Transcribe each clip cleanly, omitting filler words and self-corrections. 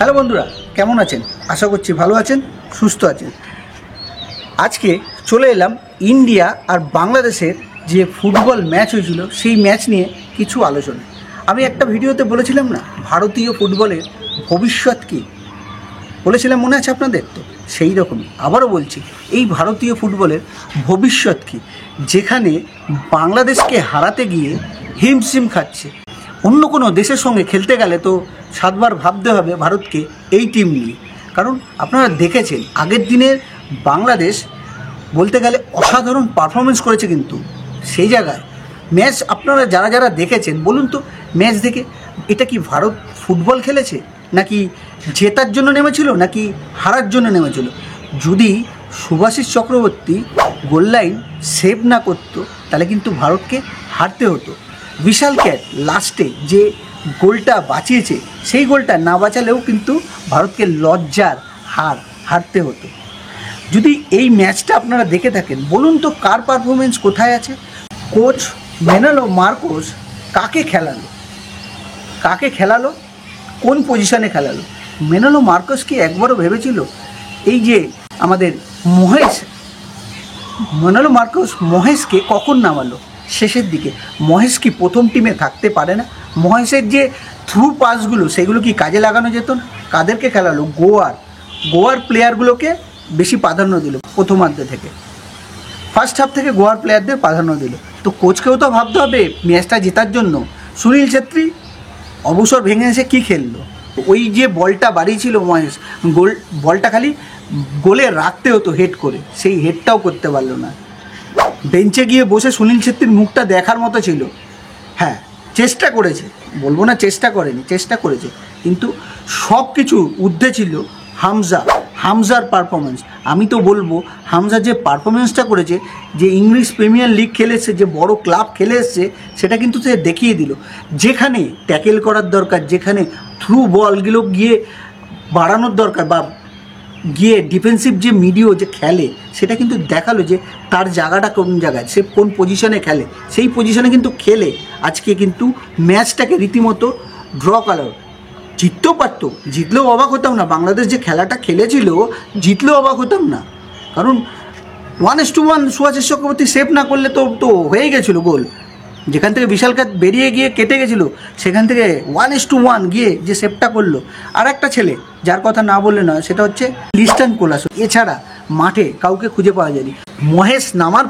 Hello বন্ধুরা, কেমন আছেন? আশা করছি ভালো আছেন, সুস্থ আছেন। আজকে চলে এলাম ইন্ডিয়া আর বাংলাদেশের যে ফুটবল ম্যাচ হয়েছিল সেই ম্যাচ নিয়ে কিছু আলোচনা। আমি একটা ভিডিওতে বলেছিলাম না, ভারতীয় ফুটবলের ভবিষ্যৎ কী বলেছিলাম, মনে আছে আপনাদের? তো সেই রকমই আবারও বলছি, এই ভারতীয় ফুটবলের ভবিষ্যৎ কী, যেখানে বাংলাদেশকে হারাতে গিয়ে হিমশিম খাচ্ছে। অন্য কোনো দেশের সঙ্গে খেলতে গেলে তো সাতবার ভাবতে হবে ভারতকে এই টিম নিয়ে। কারণ আপনারা দেখেছেন আগের দিনের বাংলাদেশ বলতে গেলে অসাধারণ পারফরমেন্স করেছে, কিন্তু সেই জায়গায় ম্যাচ আপনারা যারা যারা দেখেছেন বলুন তো, ম্যাচ দেখে এটা কি ভারত ফুটবল খেলেছে, নাকি জেতার জন্য নেমেছিল, নাকি হারার জন্য নেমেছিল? যদি Shubhasish Chakraborty goal line save না করতো তাহলে কিন্তু ভারতকে হারতে হতো। বিশাল ক্যাট লাস্টে যে গোলটা বাঁচিয়েছে, সেই গোলটা না বাঁচালেও কিন্তু ভারতকে লজ্জার হারতে হতো। যদি এই ম্যাচটা আপনারা দেখে থাকেন, বলুন তো কার পারফরমেন্স কোথায় আছে? কোচ মেনালো মার্কোস কাকে খেলালো, কোন পজিশনে খেলালো? মেনালো মার্কোস কি একবারও ভেবেছিল এই যে আমাদের মেনালো মার্কোস মহেশকে কখন নামালো? শেষের দিকে। মহেশ কি প্রথম টিমে থাকতে পারে না? মহেশের যে থ্রু পাসগুলো সেগুলো কি কাজে লাগানো যেত না? কাদেরকে খেলালো? গোয়ার প্লেয়ারগুলোকে বেশি প্রাধান্য দিল প্রথমার্ধে থেকে, ফার্স্ট হাফ থেকে গোয়ার প্লেয়ারদের প্রাধান্য দিল। তো কোচকেও তো ভাবতে হবে ম্যাচটা জেতার জন্য। সুনীল ছেত্রী অবসর ভেঙে এসে কী খেললো? ওই যে বলটা বাড়িয়েছিল মহেশ, বলটা খালি গোলে রাখতে হতো হেড করে, সেই হেডটাও করতে পারলো না। বেঞ্চে গিয়ে বসে সুনীল ছেত্রীর মুখটা দেখার মতো ছিল। হ্যাঁ, চেষ্টা করেছে, বলবো না চেষ্টা করেনি, চেষ্টা করেছে, কিন্তু সব কিছু ঊর্ধ্বে ছিল হামজার পারফরমেন্স। আমি তো বলবো হামজা যে পারফরমেন্সটা করেছে, যে ইংলিশ প্রিমিয়ার লিগ খেলে এসছে, যে বড় ক্লাব খেলে এসছে, সেটা কিন্তু সে দেখিয়ে দিল। যেখানে ট্যাকেল করার দরকার, যেখানে থ্রু বলগুলো গিয়ে বাড়ানোর দরকার, বা গিয়ে ডিফেন্সিভ যে মিডিও যে খেলে, সেটা কিন্তু দেখালো যে তার জায়গাটা কোন জায়গায়, সে কোন পজিশনে খেলে, সেই পজিশনে কিন্তু খেলে আজকে কিন্তু ম্যাচটাকে রীতিমতো ড্র করলো। জিততেও পারতো, জিতলেও অবাক হতাম না। বাংলাদেশ যে খেলাটা খেলেছিল, জিতলেও অবাক হতাম না। কারণ 1-1 শুভাশিস চক্রবর্তী সেভ না করলে তো হয়ে গেছিলো গোল। যেখান থেকে বিশাল কাত বেরিয়ে গিয়ে কেটে গেছিলো, সেখান থেকে 1-1 গিয়ে যে সেভটা করলো। আর একটা ছেলে যার কথা না বললে নয়, সেটা হচ্ছে লিস্টন কোলাসো। এছাড়া মাঠে কাউকে খুঁজে পাওয়া যায়নি। মহেশ নামার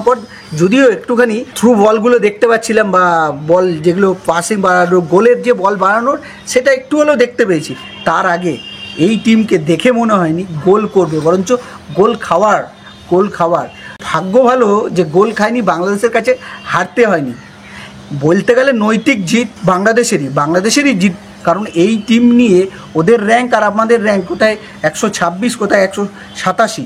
পর যদিও একটুখানি থ্রু বলগুলো দেখতে পাচ্ছিলাম, বা বল যেগুলো পাসিং বাড়ানো, গোলের যে বল বাড়ানোর, সেটা একটু হলেও দেখতে পেয়েছি। তার আগে এই টিমকে দেখে মনে হয়নি গোল করবে, বরঞ্চ গোল খাওয়ার ভাগ্য ভালো যে গোল খায়নি, বাংলাদেশের কাছে হারতে হয়নি। বলতে গেলে নৈতিক জিত বাংলাদেশেরই জিত। কারণ এই টিম নিয়ে ওদের র্যাঙ্ক আর আমাদের র্যাঙ্ক কোথায় 126, কোথায় 187।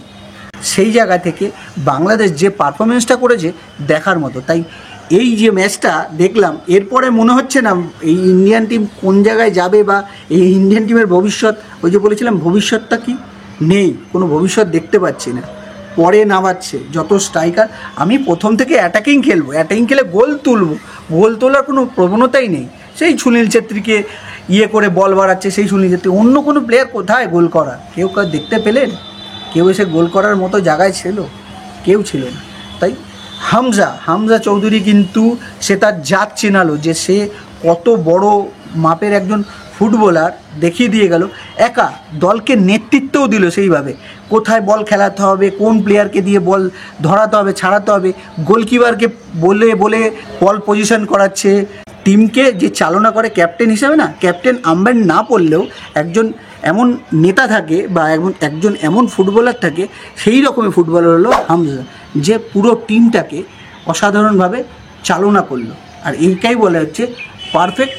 সেই জায়গা থেকে বাংলাদেশ যে পারফরমেন্সটা করেছে দেখার মতো। তাই এই যে ম্যাচটা দেখলাম, এরপরে মনে হচ্ছে না এই ইন্ডিয়ান টিম কোন জায়গায় যাবে, বা এই ইন্ডিয়ান টিমের ভবিষ্যৎ, ওই যে বলেছিলাম ভবিষ্যৎটা কি, নেই, কোনো ভবিষ্যৎ দেখতে পাচ্ছি না। পরে নামাচ্ছে যত স্ট্রাইকার, আমি প্রথম থেকে অ্যাটাকিং খেলে গোল তোলার কোনো প্রবণতাই নেই। সেই সুনীল ছেত্রীকে করে বল বাড়াচ্ছে, সেই সুনীল ছেত্রী। অন্য কোনো প্লেয়ার কোথায় গোল করা? কেউ দেখতে পেলেন? কেউ এসে গোল করার মতো জায়গায় ছিল? কেউ ছিল না। তাই হামজা চৌধুরী কিন্তু সে তার জাত চেনালো, যে সে কত বড় মাপের একজন ফুটবলার, দেখিয়ে দিয়ে গেল। একা দলকে নেতৃত্বও দিল সেইভাবে, কোথায় বল খেলাতে হবে, কোন প্লেয়ারকে দিয়ে বল ধরাতে হবে, ছাড়াতে হবে, গোলকিপারকে বলে বল পজিশন করাচ্ছে। টিমকে যে চালনা করে ক্যাপ্টেন হিসাবে, না ক্যাপ্টেন আম্বায়ার না পড়লেও একজন এমন নেতা থাকে, বা একজন এমন ফুটবলার থাকে, সেই রকমের ফুটবলার হলো হামজা, যে পুরো টিমটাকে অসাধারণভাবে চালনা করলো। আর এইটাই বলা হচ্ছে পারফেক্ট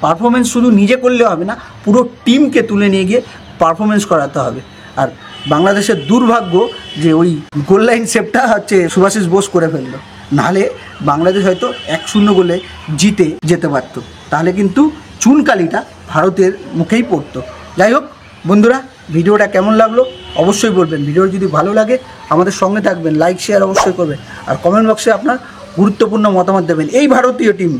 পারফরমেন্স শুধু নিজে করলে হবে না, পুরো টিমকে তুলে নিয়ে গিয়ে পারফরমেন্স করাতে হবে। আর বাংলাদেশের দুর্ভাগ্য যে ওই গোল লাইন সেভটা হচ্ছে শুভাশিস বোস করে ফেললো, নাহলে বাংলাদেশ হয়তো 1-0 গোলে জিতে যেতে পারত। তাহলে কিন্তু চুনকালিটা ভারতের মুখেই পড়তো। যাই হোক বন্ধুরা, ভিডিওটা কেমন লাগলো অবশ্যই বলবেন। ভিডিও যদি ভালো লাগে আমাদের সঙ্গে থাকবেন, লাইক শেয়ার অবশ্যই করবেন, আর কমেন্ট বক্সে আপনার গুরুত্বপূর্ণ মতামত দেবেন। এই ভারতীয় টিম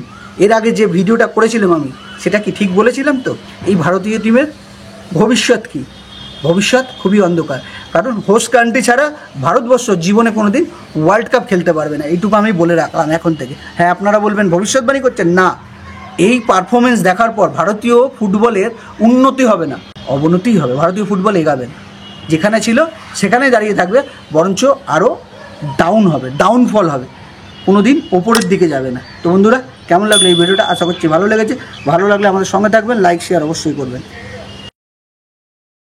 এর আগে যে ভিডিওটা করেছিলাম আমি, সেটা কি ঠিক বলেছিলাম তো? এই ভারতীয় টিমের ভবিষ্যৎ কি? ভবিষ্যৎ খুবই অন্ধকার, কারণ হোস্ট কান্ট্রি ছাড়া ভারতবর্ষ জীবনে কোনো দিন ওয়ার্ল্ড কাপ খেলতে পারবে না, এইটুকু আমি বলে রাখলাম এখন থেকে। হ্যাঁ, আপনারা বলবেন ভবিষ্যৎবাণী করছেন, না, এই পারফরমেন্স দেখার পর ভারতীয় ফুটবলের উন্নতি হবে না, অবনতিই হবে। ভারতীয় ফুটবল এগাবে না, যেখানে ছিল সেখানেই দাঁড়িয়ে থাকবে, বরঞ্চ আরও ডাউন হবে, ডাউনফল হবে, কোনো দিন ওপরের দিকে যাবে না। তো বন্ধুরা, কেমন লাগলো এই ভিডিওটা? আশা করছি ভালো লেগেছে। ভালো লাগলে আমাদের সঙ্গে থাকবেন, লাইক শেয়ার অবশ্যই করবেন।